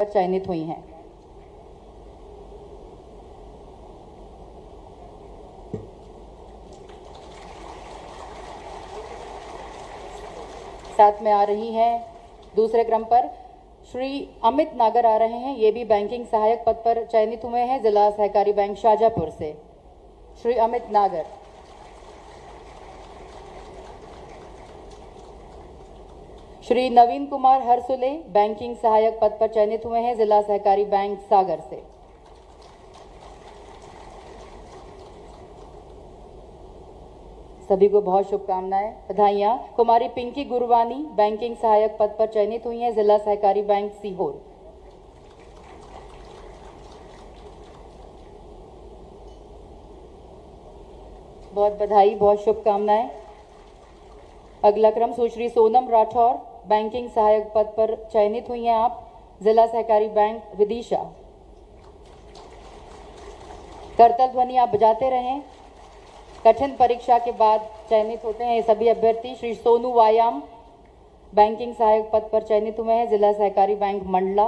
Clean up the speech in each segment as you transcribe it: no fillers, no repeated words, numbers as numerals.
चयनित हुई हैं। साथ में आ रही हैं दूसरे क्रम पर श्री अमित नागर आ रहे हैं। ये भी बैंकिंग सहायक पद पर चयनित हुए हैं जिला सहकारी बैंक शाजापुर से। श्री अमित नागर। श्री नवीन कुमार हरसुले बैंकिंग सहायक पद पर चयनित हुए हैं जिला सहकारी बैंक सागर से। सभी को बहुत शुभकामनाएं, बधाइयां। कुमारी पिंकी गुरवानी बैंकिंग सहायक पद पर चयनित हुई हैं जिला सहकारी बैंक सीहोर। बहुत बधाई, बहुत शुभकामनाएं। अगला क्रम सुश्री सोनम राठौर बैंकिंग सहायक पद पर चयनित हुई हैं आप जिला सहकारी बैंक विदिशा। करतल ध्वनि आप बजाते रहें। कठिन परीक्षा के बाद चयनित होते हैं ये सभी अभ्यर्थी। श्री सोनू वायाम बैंकिंग सहायक पद पर चयनित हुए हैं जिला सहकारी बैंक मंडला।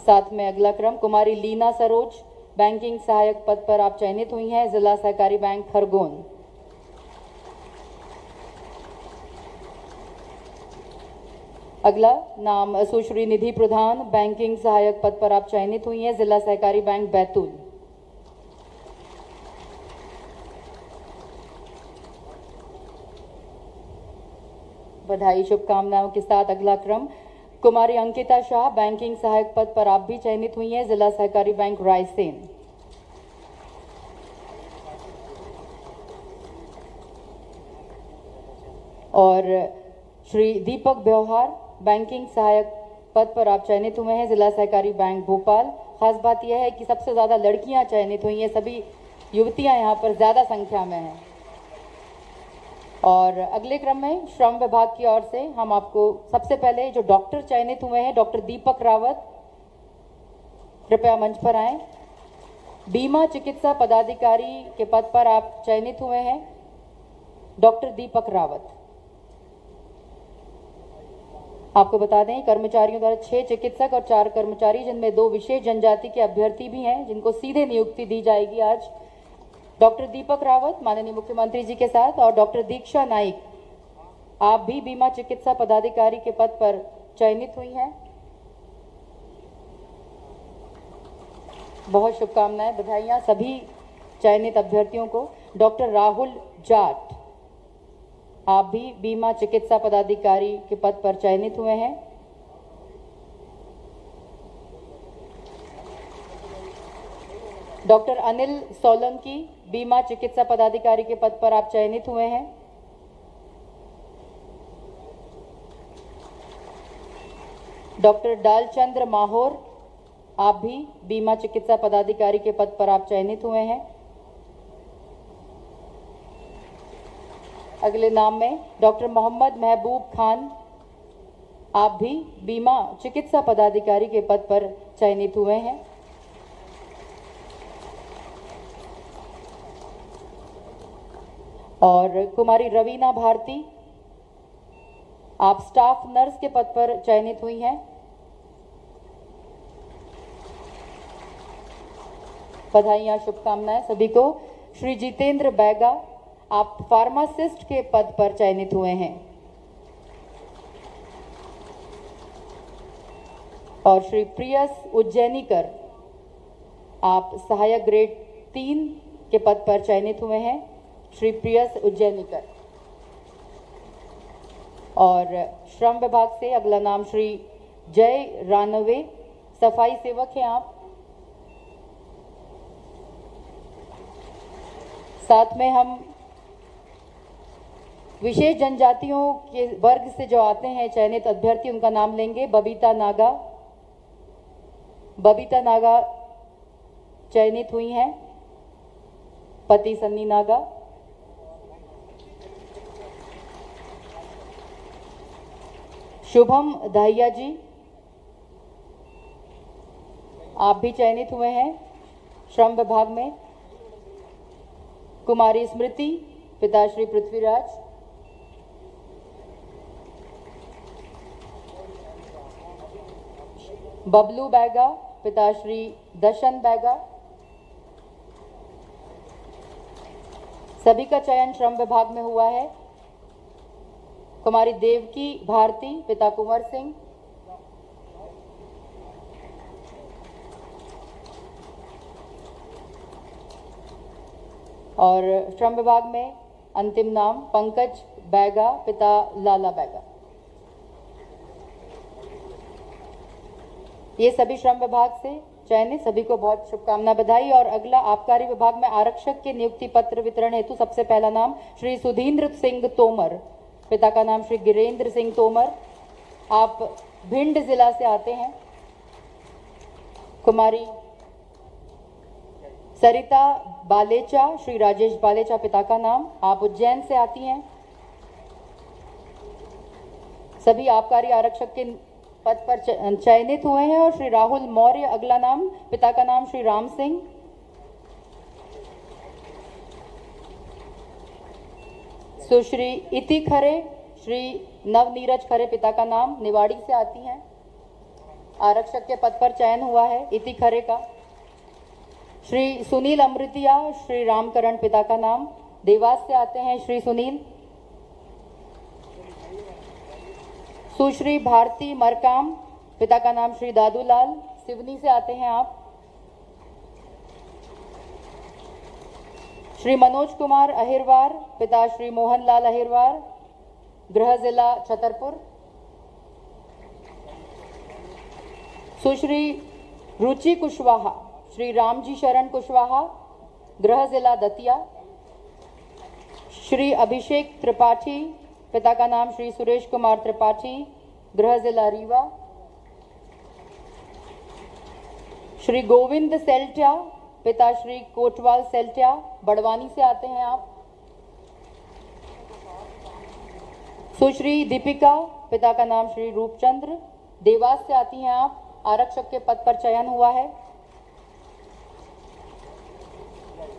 साथ में अगला क्रम कुमारी लीना सरोज बैंकिंग सहायक पद पर आप चयनित हुई हैं जिला सहकारी बैंक खरगोन। अगला नाम सुश्री निधि प्रधान बैंकिंग सहायक पद पर आप चयनित हुई हैं जिला सहकारी बैंक बैतूल। बधाई, शुभकामनाओं के साथ अगला क्रम कुमारी अंकिता शाह बैंकिंग सहायक पद पर आप भी चयनित हुई हैं जिला सहकारी बैंक रायसेन। और श्री दीपक व्यवहार बैंकिंग सहायक पद पर आप चयनित हुए हैं जिला सहकारी बैंक भोपाल। खास बात यह है कि सबसे ज़्यादा लड़कियां चयनित हुई हैं, सभी युवतियां यहाँ पर ज़्यादा संख्या में हैं। और अगले क्रम में श्रम विभाग की ओर से हम आपको सबसे पहले जो डॉक्टर चयनित हुए हैं, डॉक्टर दीपक रावत, कृपया मंच पर आएं। बीमा चिकित्सा पदाधिकारी के पद पर आप चयनित हुए हैं डॉक्टर दीपक रावत। आपको बता दें कर्मचारियों द्वारा 6 चिकित्सक और 4 कर्मचारी, जिनमें 2 विशेष जनजाति के अभ्यर्थी भी हैं, जिनको सीधे नियुक्ति दी जाएगी आज। डॉक्टर दीपक रावत माननीय मुख्यमंत्री जी के साथ, और डॉक्टर दीक्षा नाइक आप भी बीमा चिकित्सा पदाधिकारी के पद पर चयनित हुई हैं। बहुत शुभकामनाएं, बधाइयां सभी चयनित अभ्यर्थियों को। डॉक्टर राहुल जाट आप भी बीमा चिकित्सा पदाधिकारी के पद पर चयनित हुए हैं। डॉक्टर अनिल सोलंकी बीमा चिकित्सा पदाधिकारी के पद पर आप चयनित हुए हैं। डॉक्टर डालचंद्र माहौर आप भी बीमा चिकित्सा पदाधिकारी के पद पर आप चयनित हुए हैं। अगले नाम में डॉक्टर मोहम्मद महबूब खान आप भी बीमा चिकित्सा पदाधिकारी के पद पर चयनित हुए हैं। और कुमारी रवीना भारती आप स्टाफ नर्स के पद पर चयनित हुई हैं। बधाइयां, शुभकामनाएं सभी को। श्री जितेंद्र बैगा आप फार्मासिस्ट के पद पर चयनित हुए हैं। और श्री प्रियस उज्जैनीकर आप सहायक ग्रेड 3 के पद पर चयनित हुए हैं। श्री प्रियस उज्जैनीकर। और श्रम विभाग से अगला नाम श्री जय रानवे सफाई सेवक हैं आप। साथ में हम विशेष जनजातियों के वर्ग से जो आते हैं चयनित अभ्यर्थी, उनका नाम लेंगे। बबीता नागा चयनित हुई हैं, पति सन्नी नागा। शुभम दाहिया जी आप भी चयनित हुए हैं श्रम विभाग में। कुमारी स्मृति पिताश्री पृथ्वीराज, बबलू बैगा, पिता श्री दशन बैगा। सभी का चयन श्रम विभाग में हुआ है। कुमारी देवकी भारती, पिता कुंवर सिंह। और श्रम विभाग में अंतिम नाम पंकज बैगा, पिता लाला बैगा। ये सभी श्रम विभाग से चयनित, सभी को बहुत शुभकामना, बधाई। और अगला आबकारी विभाग में आरक्षक के नियुक्ति पत्र वितरण हेतु सबसे पहला नाम श्री सुधींद्र सिंह तोमर, पिता का नाम श्री गिरेंद्र सिंह तोमर। आप भिंड जिला से आते हैं। कुमारी सरिता बालेचा, श्री राजेश बालेचा, पिता का नाम। आप उज्जैन से आती हैं। सभी आबकारी आरक्षक के पद पर चयनित हुए हैं। और श्री राहुल मौर्य अगला नाम, पिता का नाम श्री राम सिंह। सुश्री इति खरे, श्री नवनीरज खरे, पिता का नाम, निवाड़ी से आती हैं। आरक्षक के पद पर चयन हुआ है इति खरे का। श्री सुनील अमृतिया, श्री रामकरण, पिता का नाम, देवास से आते हैं श्री सुनील। सुश्री भारती मरकाम, पिता का नाम श्री दादूलाल, सिवनी से आते हैं आप। श्री मनोज कुमार अहिरवार, पिता श्री मोहनलाल अहिरवार, गृह जिला छतरपुर। सुश्री रुचि कुशवाहा, श्री रामजी शरण कुशवाहा, गृह जिला दतिया। श्री अभिषेक त्रिपाठी, पिता का नाम श्री सुरेश कुमार त्रिपाठी, गृह जिला रीवा। श्री गोविंद सेल्टिया, पिता श्री कोटवाल सेल्टिया, बड़वानी से आते हैं आप। सुश्री दीपिका, पिता का नाम श्री रूपचंद्र, देवास से आती हैं आप। आरक्षक के पद पर चयन हुआ है।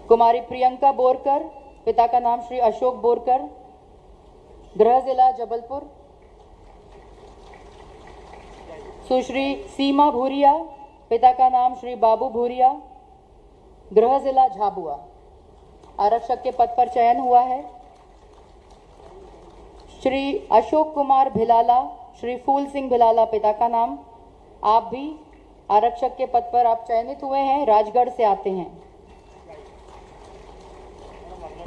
कुमारी प्रियंका बोरकर, पिता का नाम श्री अशोक बोरकर, गृह जिला जबलपुर। सुश्री सीमा भूरिया, पिता का नाम श्री बाबू भूरिया, गृह जिला झाबुआ। आरक्षक के पद पर चयन हुआ है। श्री अशोक कुमार भिलाला, श्री फूल सिंह भिलाला, पिता का नाम। आप भी आरक्षक के पद पर आप चयनित हुए हैं, राजगढ़ से आते हैं।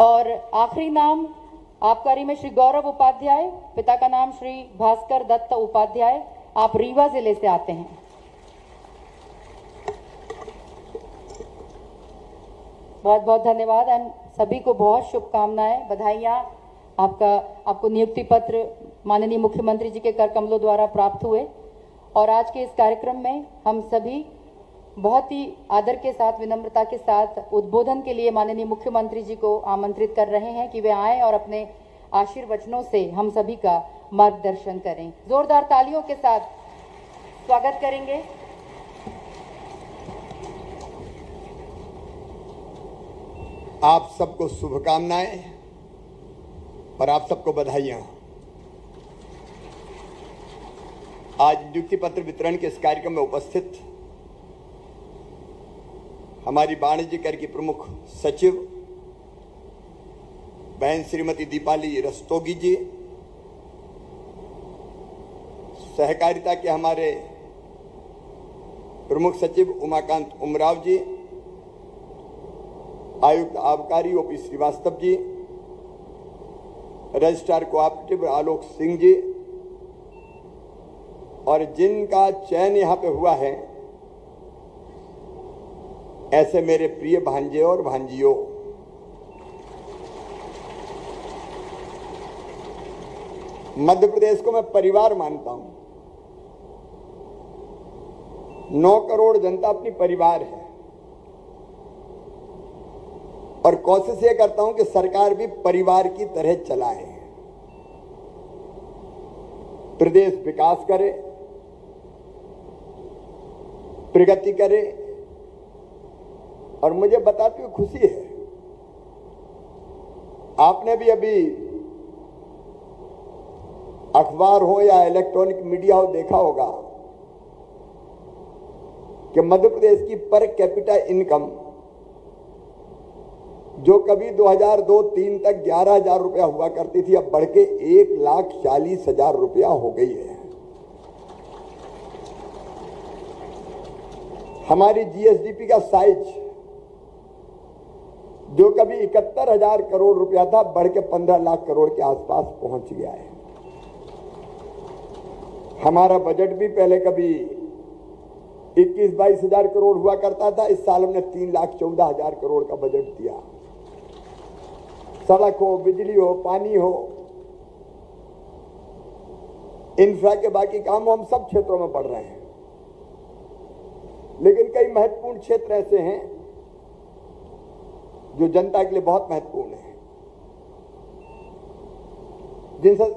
और आखिरी नाम आबकारी में श्री गौरव उपाध्याय, पिता का नाम श्री भास्कर दत्त उपाध्याय, आप रीवा जिले से आते हैं। बहुत बहुत धन्यवाद एंड सभी को बहुत शुभकामनाएं, बधाइयां। आपको नियुक्ति पत्र माननीय मुख्यमंत्री जी के कर कमलों द्वारा प्राप्त हुए। और आज के इस कार्यक्रम में हम सभी बहुत ही आदर के साथ, विनम्रता के साथ उद्बोधन के लिए माननीय मुख्यमंत्री जी को आमंत्रित कर रहे हैं कि वे आएं और अपने आशीर्वचनों से हम सभी का मार्गदर्शन करें। जोरदार तालियों के साथ स्वागत करेंगे। आप सबको शुभकामनाएं और आप सबको बधाइयां। आज नियुक्ति पत्र वितरण के इस कार्यक्रम में उपस्थित हमारी वाणिज्य कर की प्रमुख सचिव बहन श्रीमती दीपाली रस्तोगी जी, सहकारिता के हमारे प्रमुख सचिव उमाकांत उमराव जी, आयुक्त आबकारी OP Srivastava ji, registrar cooperative Alok Singh ji, और जिनका चयन यहां पे हुआ है ऐसे मेरे प्रिय भांजे और भांजियों, मध्य प्रदेश को मैं परिवार मानता हूं। 9 करोड़ जनता अपनी परिवार है और कोशिश ये करता हूं कि सरकार भी परिवार की तरह चलाए, प्रदेश विकास करे, प्रगति करे। और मुझे बताते हुए खुशी है, आपने भी अभी अखबार हो या इलेक्ट्रॉनिक मीडिया हो देखा होगा कि मध्य प्रदेश की पर कैपिटा इनकम जो कभी 2002-03 तक 11,000 रुपया हुआ करती थी, अब बढ़ के 1,40,000 रुपया हो गई है। हमारी जीएसडीपी का साइज जो कभी 71,000 करोड़ रुपया था, बढ़ के 15 लाख करोड़ के आसपास पहुंच गया है। हमारा बजट भी पहले कभी 21-22 हजार करोड़ हुआ करता था, इस साल हमने 3,14,000 करोड़ का बजट दिया। सड़क हो, बिजली हो, पानी हो, इंफ्रा के बाकी काम हो, हम सब क्षेत्रों में बढ़ रहे हैं। लेकिन कई महत्वपूर्ण क्षेत्र ऐसे हैं जो जनता के लिए बहुत महत्वपूर्ण है,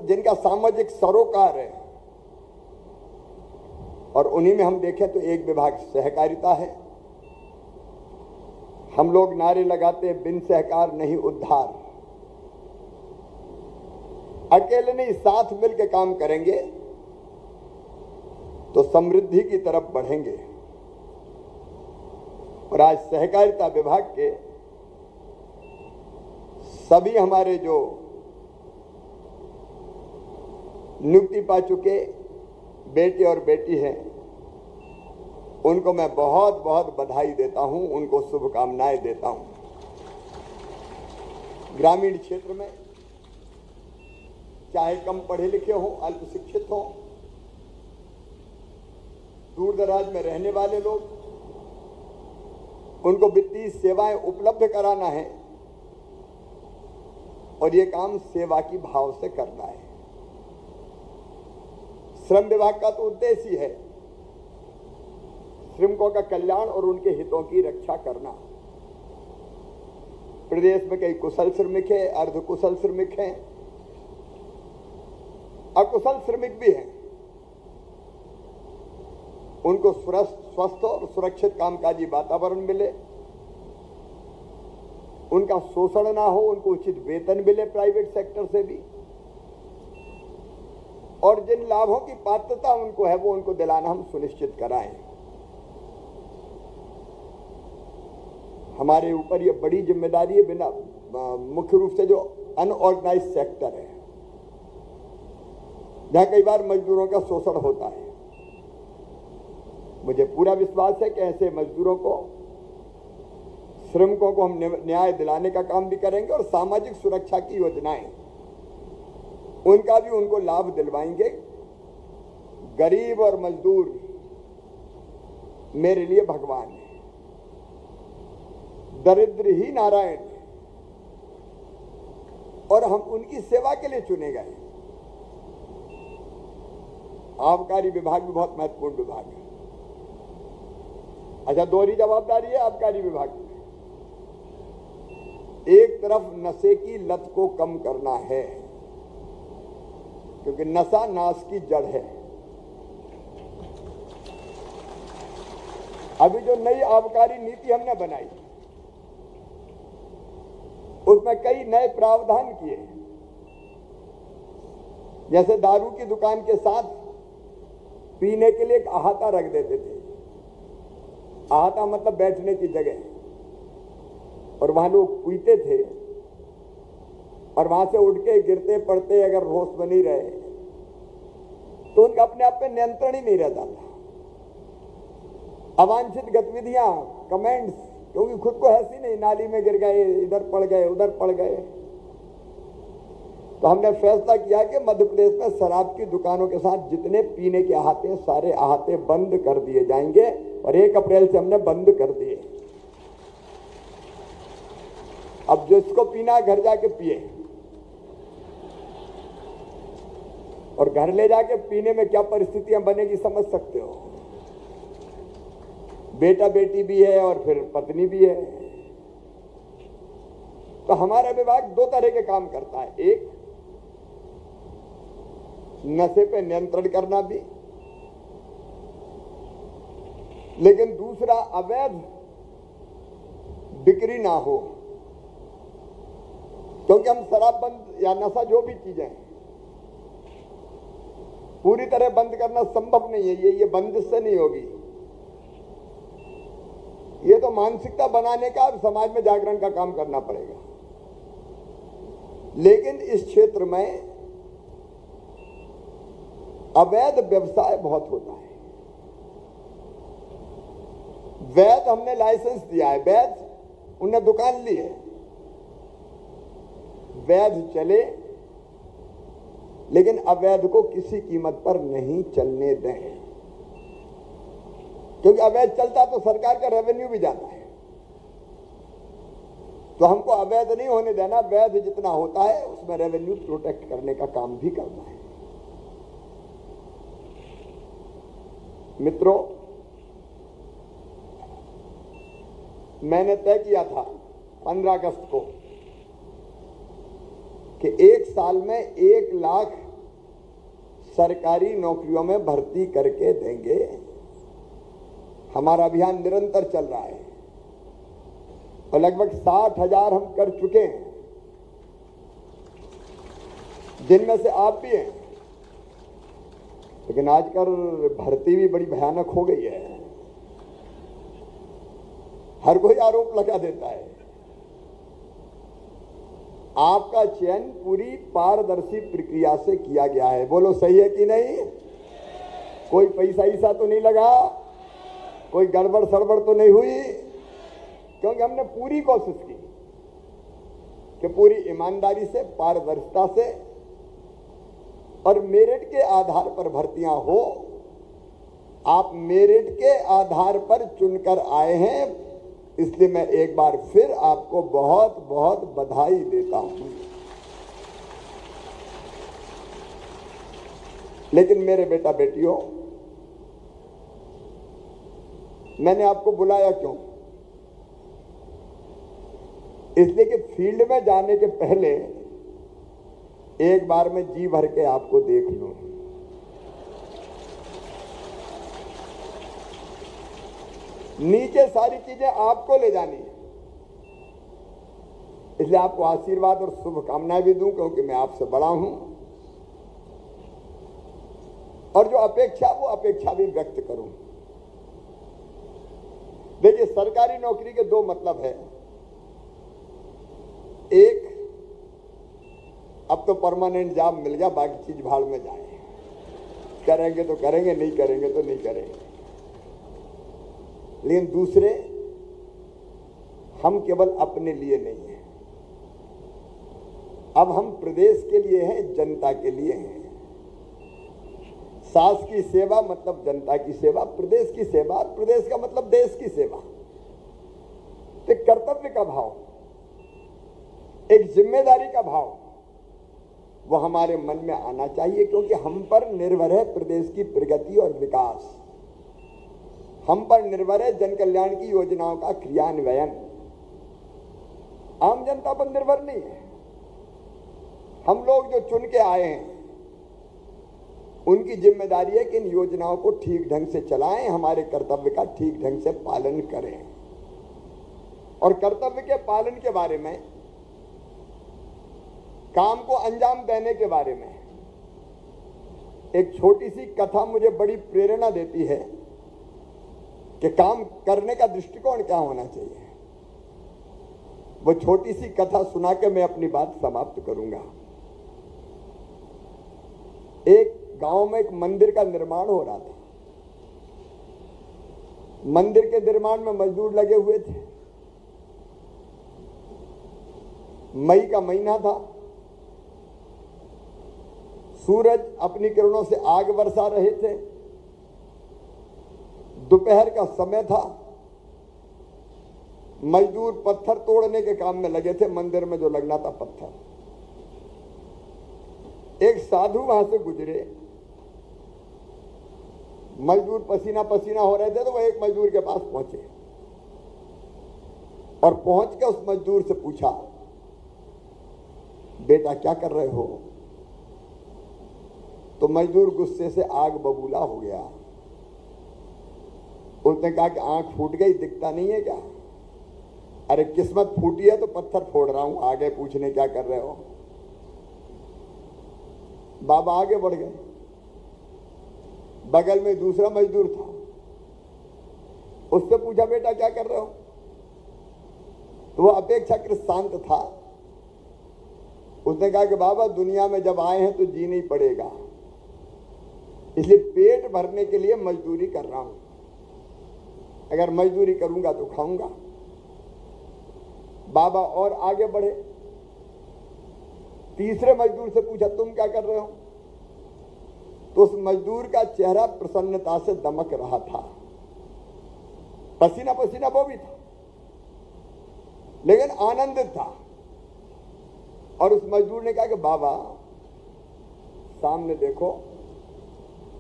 जिनका सामाजिक सरोकार है, और उन्हीं में हम देखें तो एक विभाग सहकारिता है। हम लोग नारे लगाते बिन सहकार नहीं उद्धार। अकेले नहीं, साथ मिलकर काम करेंगे तो समृद्धि की तरफ बढ़ेंगे। और आज सहकारिता विभाग के सभी हमारे जो नियुक्ति पा चुके बेटे और बेटी हैं, उनको मैं बहुत बहुत बधाई देता हूं, उनको शुभकामनाएं देता हूं। ग्रामीण क्षेत्र में चाहे कम पढ़े लिखे हों, अल्प शिक्षित हों, दूर दराज में रहने वाले लोग, उनको वित्तीय सेवाएं उपलब्ध कराना है और ये काम सेवा की भाव से करना है। श्रम विभाग का तो उद्देश्य ही है श्रमिकों का कल्याण और उनके हितों की रक्षा करना। प्रदेश में कई कुशल श्रमिक हैं, अर्धकुशल श्रमिक हैं, अकुशल श्रमिक भी हैं। उनको स्वस्थ और सुरक्षित कामकाजी वातावरण मिले, उनका शोषण ना हो, उनको उचित वेतन मिले प्राइवेट सेक्टर से भी, और जिन लाभों की पात्रता उनको है वो उनको दिलाना हम सुनिश्चित कराएं। हमारे ऊपर ये बड़ी जिम्मेदारी है। बिना मुख्य रूप से जो अनऑर्गेनाइज्ड सेक्टर है, जहां कई बार मजदूरों का शोषण होता है, मुझे पूरा विश्वास है कि ऐसे मजदूरों को, श्रमिकों को हम न्याय दिलाने का काम भी करेंगे और सामाजिक सुरक्षा की योजनाएं उनका भी उनको लाभ दिलवाएंगे। गरीब और मजदूर मेरे लिए भगवान है, दरिद्र ही नारायण है, और हम उनकी सेवा के लिए चुने गए। आबकारी विभाग भी बहुत महत्वपूर्ण विभाग है। अच्छा, दोहरी जवाबदारी है आबकारी विभाग में। एक तरफ नशे की लत को कम करना है, क्योंकि नशा नाश की जड़ है। अभी जो नई आबकारी नीति हमने बनाई, उसमें कई नए प्रावधान किए। जैसे दारू की दुकान के साथ पीने के लिए एक अहाता रख देते थे। अहाता मतलब बैठने की जगह, और वहां लोग पीते थे और वहां से उठ के गिरते पड़ते, अगर होश में नहीं रहे तो उनका अपने आप पे नियंत्रण ही नहीं रहता था। अवांछित गतिविधियां, कमेंट्स, क्योंकि खुद को हंसी नहीं, नाली में गिर गए, इधर पड़ गए, उधर पड़ गए। तो हमने फैसला किया कि मध्य प्रदेश में शराब की दुकानों के साथ जितने पीने के अहाते, सारे अहाते बंद कर दिए जाएंगे, और 1 अप्रैल से हमने बंद कर दिए। अब जिसको पीना है घर जाके पिए, और घर ले जाके पीने में क्या परिस्थितियां बनेगी समझ सकते हो। बेटा बेटी भी है और फिर पत्नी भी है। तो हमारा विभाग 2 तरह के काम करता है। एक, नशे पे नियंत्रण करना भी, लेकिन दूसरा, अवैध बिक्री ना हो। क्योंकि हम शराबबंद या नशा जो भी चीजें हैं पूरी तरह बंद करना संभव नहीं है, ये बंदिश से नहीं होगी। मानसिकता बनाने का और समाज में जागरण का काम करना पड़ेगा। लेकिन इस क्षेत्र में अवैध व्यवसाय बहुत होता है। वैध हमने लाइसेंस दिया है, वैध उन्हें दुकान ली है, वैध चले, लेकिन अवैध को किसी कीमत पर नहीं चलने दें, क्योंकि अवैध चलता तो सरकार का रेवेन्यू भी जाता है। तो हमको अवैध नहीं होने देना, वैध जितना होता है उसमें रेवेन्यू प्रोटेक्ट करने का काम भी करना है। मित्रों, मैंने तय किया था 15 अगस्त को कि 1 साल में 1 लाख सरकारी नौकरियों में भर्ती करके देंगे। हमारा अभियान निरंतर चल रहा है और लगभग 60,000 हम कर चुके हैं, जिनमें से आप भी हैं। लेकिन आजकल भर्ती भी बड़ी भयानक हो गई है, हर कोई आरोप लगा देता है। आपका चयन पूरी पारदर्शी प्रक्रिया से किया गया है, बोलो सही है कि नहीं? कोई पैसा ईसा तो नहीं लगा, कोई गड़बड़ सड़बड़ तो नहीं हुई, क्योंकि हमने पूरी कोशिश की कि पूरी ईमानदारी से, पारदर्शिता से और मेरिट के आधार पर भर्तियां हो। आप मेरिट के आधार पर चुनकर आए हैं, इसलिए मैं एक बार फिर आपको बहुत बहुत बधाई देता हूं। लेकिन मेरे बेटा बेटियों, मैंने आपको बुलाया क्यों? इसलिए कि फील्ड में जाने के पहले एक बार मैं जी भर के आपको देख लूं। नीचे सारी चीजें आपको ले जानी है, इसलिए आपको आशीर्वाद और शुभकामनाएं भी दूं, क्योंकि मैं आपसे बड़ा हूं। और जो अपेक्षा, वो अपेक्षा भी व्यक्त करूं। देखिए, सरकारी नौकरी के 2 मतलब है। एक, अब तो परमानेंट जॉब मिल गया, बाकी चीज भाड़ में जाए, करेंगे तो करेंगे, नहीं करेंगे तो नहीं करेंगे। लेकिन दूसरे, हम केवल अपने लिए नहीं हैं, अब हम प्रदेश के लिए हैं, जनता के लिए हैं। सास की सेवा मतलब जनता की सेवा, प्रदेश की सेवा, प्रदेश का मतलब देश की सेवा। तो कर्तव्य का भाव, एक जिम्मेदारी का भाव, वो हमारे मन में आना चाहिए, क्योंकि हम पर निर्भर है प्रदेश की प्रगति और विकास। हम पर निर्भर है जन कल्याण की योजनाओं का क्रियान्वयन। आम जनता पर निर्भर नहीं है। हम लोग जो चुन के आए हैं, उनकी जिम्मेदारी है कि इन योजनाओं को ठीक ढंग से चलाएं, हमारे कर्तव्य का ठीक ढंग से पालन करें। और कर्तव्य के पालन के बारे में, काम को अंजाम देने के बारे में एक छोटी सी कथा मुझे बड़ी प्रेरणा देती है कि काम करने का दृष्टिकोण क्या होना चाहिए। वो छोटी सी कथा सुना के मैं अपनी बात समाप्त करूंगा। एक गांव में एक मंदिर का निर्माण हो रहा था। मंदिर के निर्माण में मजदूर लगे हुए थे। मई का महीना था, सूरज अपनी किरणों से आग बरसा रहे थे। दोपहर का समय था। मजदूर पत्थर तोड़ने के काम में लगे थे, मंदिर में जो लगना था पत्थर। एक साधु वहां से गुजरे। मजदूर पसीना पसीना हो रहे थे, तो वह एक मजदूर के पास पहुंचे और पहुंच के उस मजदूर से पूछा, बेटा क्या कर रहे हो? तो मजदूर गुस्से से आग बबूला हो गया। उसने कहा कि आंख फूट गई, दिखता नहीं है क्या? अरे किस्मत फूटी है तो पत्थर फोड़ रहा हूं, आगे पूछने क्या कर रहे हो? बाबा आगे बढ़ गए। बगल में दूसरा मजदूर था, उससे पूछा, बेटा क्या कर रहे हो? तो वो अपेक्षाकृत शांत था। उसने कहा कि बाबा दुनिया में जब आए हैं तो जीना ही पड़ेगा, इसलिए पेट भरने के लिए मजदूरी कर रहा हूं। अगर मजदूरी करूंगा तो खाऊंगा। बाबा और आगे बढ़े, तीसरे मजदूर से पूछा तुम क्या कर रहे हो? तो उस मजदूर का चेहरा प्रसन्नता से दमक रहा था, पसीना पसीना वो भी था, लेकिन आनंदित था। और उस मजदूर ने कहा कि बाबा सामने देखो,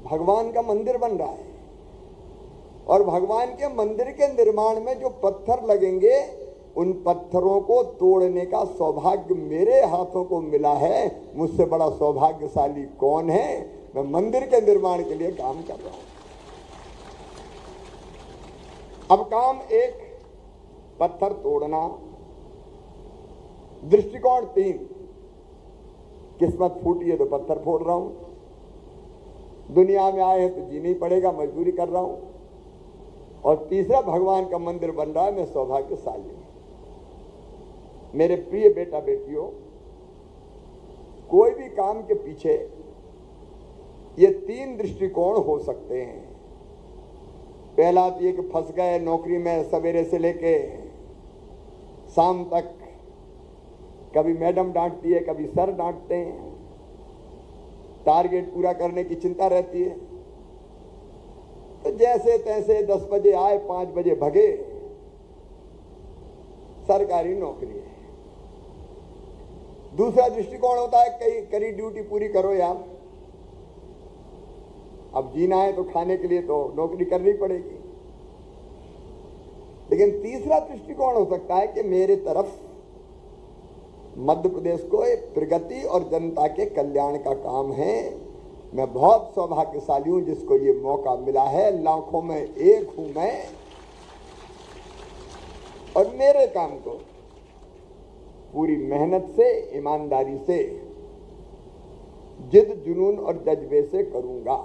भगवान का मंदिर बन रहा है, और भगवान के मंदिर के निर्माण में जो पत्थर लगेंगे उन पत्थरों को तोड़ने का सौभाग्य मेरे हाथों को मिला है। मुझसे बड़ा सौभाग्यशाली कौन है? मैं मंदिर के निर्माण के लिए काम कर रहा हूं। अब काम एक, पत्थर तोड़ना। दृष्टिकोण तीन, किस्मत फूटी है तो पत्थर फोड़ रहा हूं, दुनिया में आए हैं तो जीना ही पड़ेगा, मजदूरी कर रहा हूं। और तीसरा, भगवान का मंदिर बन रहा है, मैं सौभाग्यशाली हूं। मेरे प्रिय बेटा बेटियों, कोई भी काम के पीछे ये तीन दृष्टिकोण हो सकते हैं। पहला तो ये कि फंस गए नौकरी में, सवेरे से लेके शाम तक कभी मैडम डांटती है, कभी सर डांटते हैं, टारगेट पूरा करने की चिंता रहती है, तो जैसे तैसे 10 बजे आए 5 बजे भगे, सरकारी नौकरी है। दूसरा दृष्टिकोण होता है कई करी ड्यूटी पूरी करो यार, अब जीना है तो खाने के लिए तो नौकरी करनी पड़ेगी। लेकिन तीसरा दृष्टिकोण हो सकता है कि मेरे तरफ मध्य प्रदेश को एक प्रगति और जनता के कल्याण का काम है, मैं बहुत सौभाग्यशाली हूं जिसको ये मौका मिला है, लाखों में एक हूं मैं, और मेरे काम को पूरी मेहनत से, ईमानदारी से, जिद जुनून और जज्बे से करूंगा।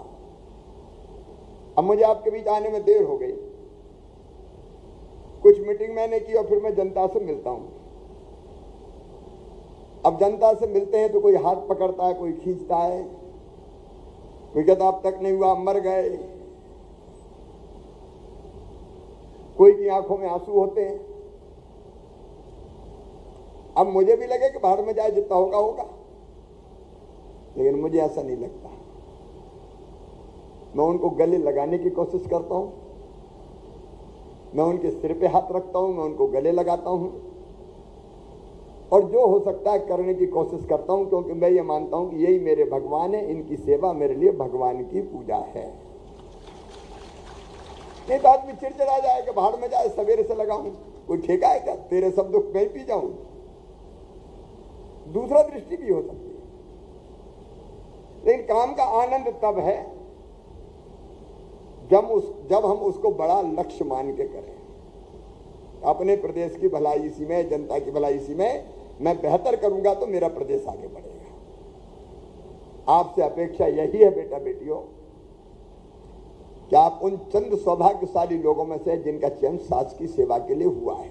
अब मुझे आपके बीच आने में देर हो गई, कुछ मीटिंग मैंने की और फिर मैं जनता से मिलता हूं। अब जनता से मिलते हैं तो कोई हाथ पकड़ता है, कोई खींचता है, कोई कहता अब तक नहीं हुआ, मर गए, कोई की आंखों में आंसू होते हैं। अब मुझे भी लगे कि बाहर में जाए, जितना होगा होगा, लेकिन मुझे ऐसा नहीं लगता। मैं उनको गले लगाने की कोशिश करता हूं, मैं उनके सिर पे हाथ रखता हूं, मैं उनको गले लगाता हूं, और जो हो सकता है करने की कोशिश करता हूं, क्योंकि मैं ये मानता हूं कि यही मेरे भगवान है, इनकी सेवा मेरे लिए भगवान की पूजा है। नहीं तो आदमी चिड़चिड़ा जाएगा, बाहर में जाए, सवेरे से लगाऊं, कोई ठेका है क्या? तेरे सब दुख मैं पी जाऊं। दूसरा दृष्टि भी हो सकती है, लेकिन काम का आनंद तब है जब हम उसको बड़ा लक्ष्य मान के करें। अपने प्रदेश की भलाई इसी में, जनता की भलाई इसी में, मैं बेहतर करूंगा तो मेरा प्रदेश आगे बढ़ेगा। आपसे अपेक्षा यही है बेटा बेटियों कि आप उन चंद सौभाग्यशाली लोगों में से जिनका चयन सास की सेवा के लिए हुआ है,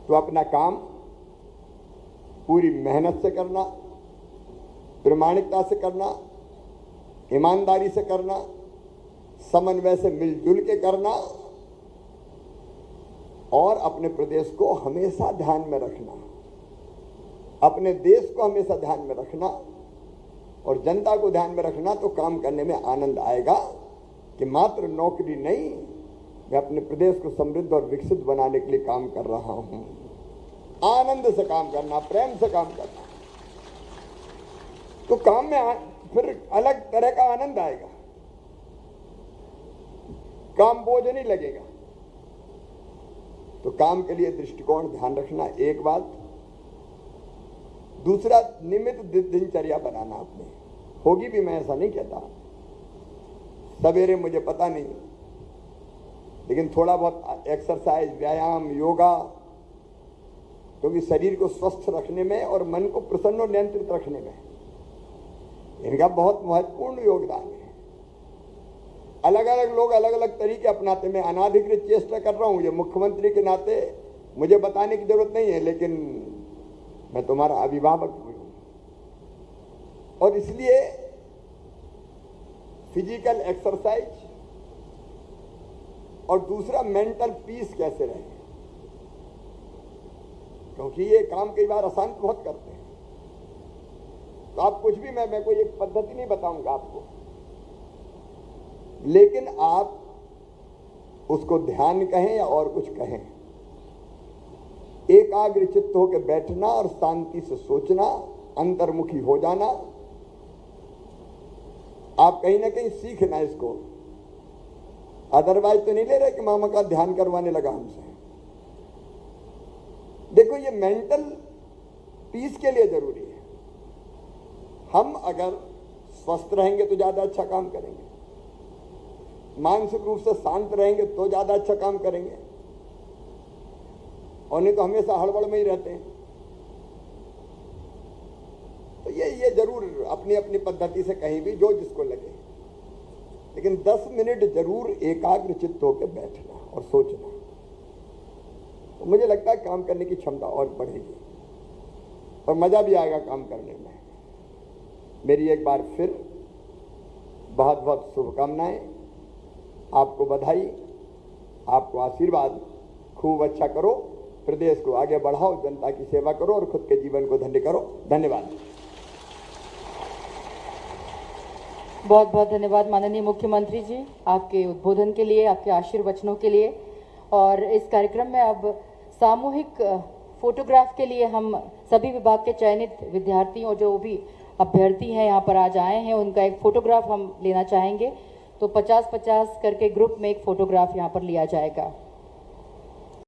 तो अपना काम पूरी मेहनत से करना, प्रामाणिकता से करना, ईमानदारी से करना, समन्वय से मिलजुल के करना, और अपने प्रदेश को हमेशा ध्यान में रखना, अपने देश को हमेशा ध्यान में रखना, और जनता को ध्यान में रखना। तो काम करने में आनंद आएगा कि मात्र नौकरी नहीं, मैं अपने प्रदेश को समृद्ध और विकसित बनाने के लिए काम कर रहा हूं। आनंद से काम करना, प्रेम से काम करना, तो काम में फिर अलग तरह का आनंद आएगा, काम बोझ नहीं लगेगा। तो काम के लिए दृष्टिकोण ध्यान रखना, एक बात। दूसरा, नियमित दिनचर्या बनाना अपने, होगी भी, मैं ऐसा नहीं कहता, सवेरे मुझे पता नहीं, लेकिन थोड़ा बहुत एक्सरसाइज, व्यायाम, योगा, क्योंकि शरीर को स्वस्थ रखने में और मन को प्रसन्न और नियंत्रित रखने में इनका बहुत महत्वपूर्ण योगदान है। अलग अलग लोग अलग अलग तरीके अपनाते, मैं अनाधिकृत चेष्टा कर रहा हूं, ये मुख्यमंत्री के नाते मुझे बताने की जरूरत नहीं है, लेकिन मैं तुम्हारा अभिभावक हूं और इसलिए फिजिकल एक्सरसाइज और दूसरा मेंटल पीस कैसे रहे, क्योंकि ये काम कई बार अशांत बहुत करते हैं। तो आप कुछ भी, मैं कोई एक पद्धति नहीं बताऊंगा आपको, लेकिन आप उसको ध्यान कहें या और कुछ कहें, एकाग्र चित्त होकर बैठना और शांति से सोचना, अंतर्मुखी हो जाना, आप कहीं ना कहीं सीखना इसको। अदरवाइज तो नहीं ले रहे कि मामा का ध्यान करवाने लगा हमसे। देखो, ये मेंटल पीस के लिए जरूरी है। हम अगर स्वस्थ रहेंगे तो ज्यादा अच्छा काम करेंगे, मानसिक रूप से शांत रहेंगे तो ज्यादा अच्छा काम करेंगे, और नहीं तो हमेशा हड़बड़ में ही रहते हैं। तो ये जरूर अपनी अपनी पद्धति से कहीं भी जो जिसको लगे, लेकिन 10 मिनट जरूर एकाग्र चित्त होकर बैठना और सोचना, तो मुझे लगता है काम करने की क्षमता और बढ़ेगी और मजा भी आएगा काम करने में। मेरी एक बार फिर बहुत बहुत शुभकामनाएं, आपको बधाई, आपको आशीर्वाद। खूब अच्छा करो, प्रदेश को आगे बढ़ाओ, जनता की सेवा करो और खुद के जीवन को धन्य करो। धन्यवाद। बहुत बहुत धन्यवाद माननीय मुख्यमंत्री जी, आपके उद्बोधन के लिए, आपके आशीर्वचनों के लिए। और इस कार्यक्रम में अब सामूहिक फोटोग्राफ के लिए हम सभी विभाग के चयनित विद्यार्थियों, जो भी अभ्यर्थी हैं यहाँ पर आज आए हैं, उनका एक फोटोग्राफ हम लेना चाहेंगे। तो 50-50 करके ग्रुप में एक फोटोग्राफ यहाँ पर लिया जाएगा।